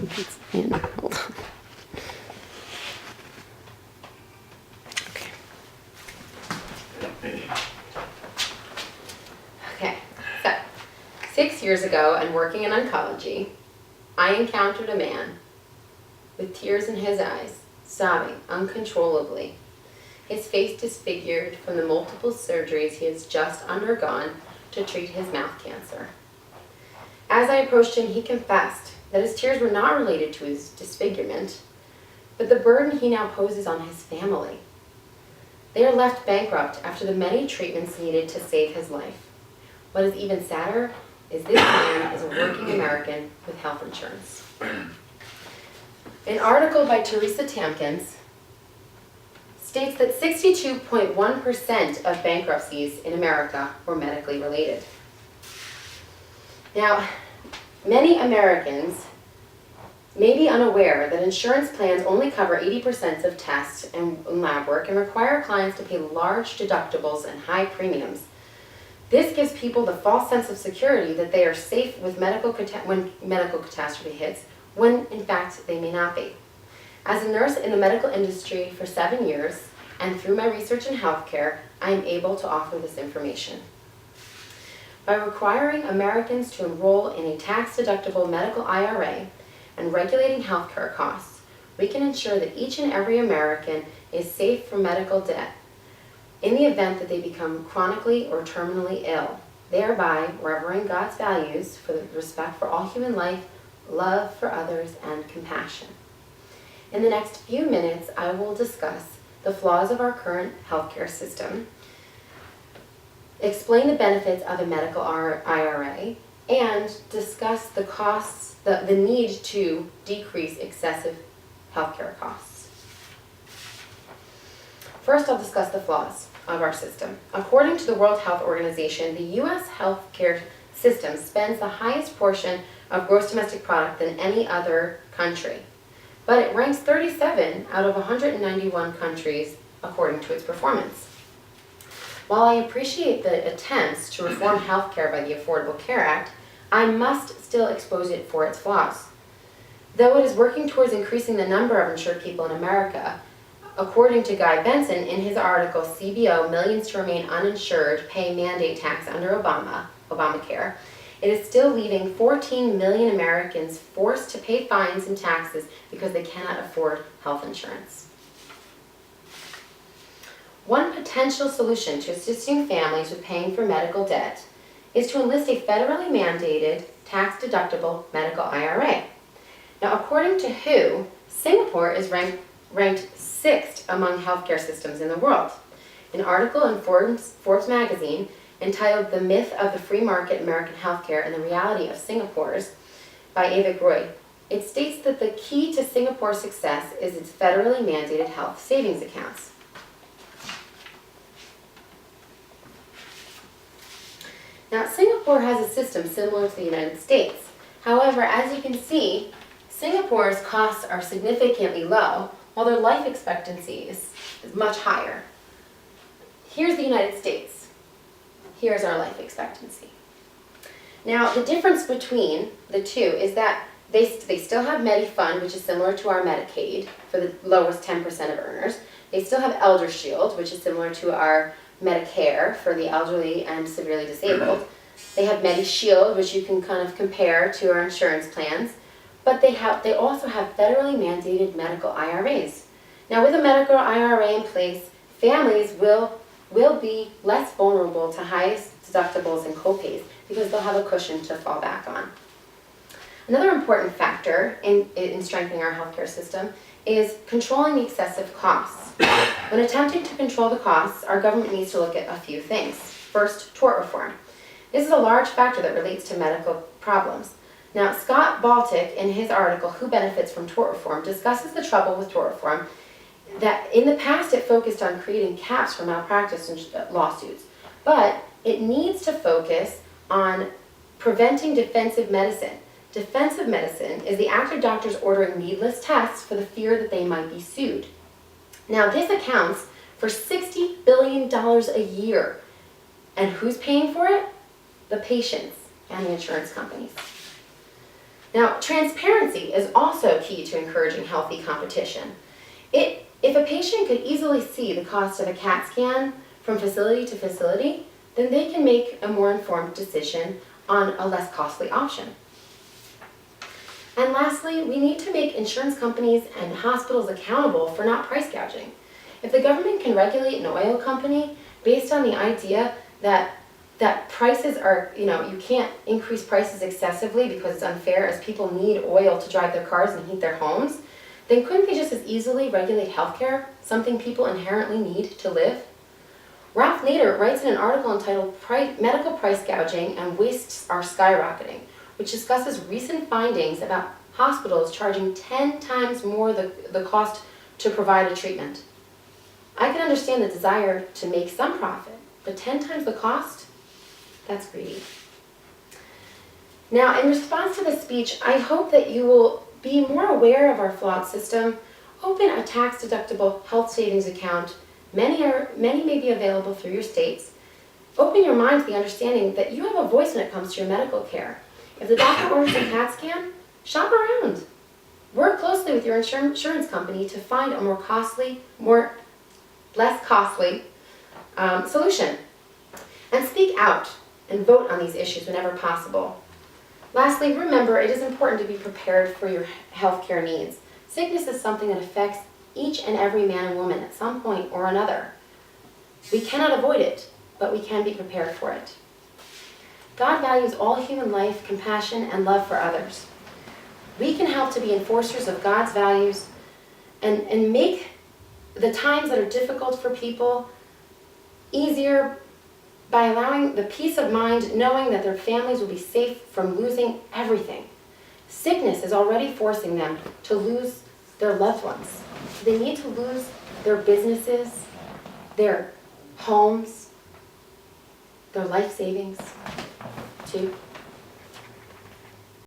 It's in. Hold on. Okay, so 6 years ago and working in oncology, I encountered a man with tears in his eyes, sobbing uncontrollably, his face disfigured from the multiple surgeries he has just undergone to treat his mouth cancer. As I approached him, he confessed that his tears were not related to his disfigurement, but the burden he now poses on his family. They are left bankrupt after the many treatments needed to save his life. What is even sadder is this man is a working American with health insurance. An article by Teresa Tamkins states that 62.1% of bankruptcies in America were medically related. Now, many Americans may be unaware that insurance plans only cover 80% of tests and lab work and require clients to pay large deductibles and high premiums. This gives people the false sense of security that they are safe with when medical catastrophe hits, when in fact they may not be. As a nurse in the medical industry for 7 years, and through my research in healthcare, I am able to offer this information. By requiring Americans to enroll in a tax-deductible medical IRA and regulating healthcare costs, we can ensure that each and every American is safe from medical debt in the event that they become chronically or terminally ill, thereby revering God's values for the respect for all human life, love for others, and compassion. In the next few minutes, I will discuss the flaws of our current healthcare system, explain the benefits of a medical IRA, and discuss the costs, the need to decrease excessive healthcare costs. First, I'll discuss the flaws of our system. According to the World Health Organization, the U.S. healthcare system spends the highest portion of gross domestic product than any other country, but it ranks 37 out of 191 countries according to its performance. While I appreciate the attempts to reform healthcare by the Affordable Care Act, I must still expose it for its flaws. Though it is working towards increasing the number of insured people in America, according to Guy Benson in his article, CBO, Millions to Remain Uninsured, Pay Mandate Tax Under Obamacare, it is still leaving 14 million Americans forced to pay fines and taxes because they cannot afford health insurance. One potential solution to assisting families with paying for medical debt is to enlist a federally mandated, tax-deductible medical IRA. Now, according to WHO, Singapore is ranked 6th among healthcare systems in the world. An article in Forbes magazine entitled The Myth of the Free Market American Healthcare and the Reality of Singapore's by Avik Roy. It states that the key to Singapore's success is its federally mandated health savings accounts. Now, Singapore has a system similar to the United States. However, as you can see, Singapore's costs are significantly low, while their life expectancy is much higher. Here's the United States. Here's our life expectancy. Now, the difference between the two is that they still have MediFund, which is similar to our Medicaid for the lowest 10% of earners. They still have ElderShield, which is similar to our Medicare for the elderly and severely disabled. They have MediShield, which you can kind of compare to our insurance plans. But they also have federally mandated medical IRAs. Now, with a medical IRA in place, families will be less vulnerable to highest deductibles and copays because they'll have a cushion to fall back on. Another important factor in strengthening our healthcare system is controlling the excessive costs. When attempting to control the costs, our government needs to look at a few things. First, tort reform. This is a large factor that relates to medical problems. Now, Scott Baltic, in his article, Who Benefits from Tort Reform, discusses the trouble with tort reform, that in the past it focused on creating caps for malpractice and lawsuits, but it needs to focus on preventing defensive medicine. Defensive medicine is the act of doctors ordering needless tests for the fear that they might be sued. Now, this accounts for $60 billion a year. And who's paying for it? The patients and the insurance companies. Now, transparency is also key to encouraging healthy competition. If a patient could easily see the cost of a CAT scan from facility to facility, then they can make a more informed decision on a less costly option. And lastly, we need to make insurance companies and hospitals accountable for not price gouging. If the government can regulate an oil company based on the idea that prices are, you can't increase prices excessively because it's unfair as people need oil to drive their cars and heat their homes, then couldn't they just as easily regulate healthcare, something people inherently need to live? Ralph Nader writes in an article entitled Medical Price Gouging and Wastes Are Skyrocketing, which discusses recent findings about hospitals charging 10 times more the cost to provide a treatment. I can understand the desire to make some profit, but 10 times the cost? That's greedy. Now, in response to this speech, I hope that you will be more aware of our flawed system. Open a tax-deductible health savings account. Many may be available through your states. Open your mind to the understanding that you have a voice when it comes to your medical care. If the doctor orders a CAT scan, shop around. Work closely with your insurance company to find a less costly solution. And speak out and vote on these issues whenever possible. Lastly, remember it is important to be prepared for your healthcare needs. Sickness is something that affects each and every man and woman at some point or another. We cannot avoid it, but we can be prepared for it. God values all human life, compassion, and love for others. We can help to be enforcers of God's values and make the times that are difficult for people easier by allowing the peace of mind knowing that their families will be safe from losing everything. Sickness is already forcing them to lose their loved ones. They need to lose their businesses, their homes, their life savings too.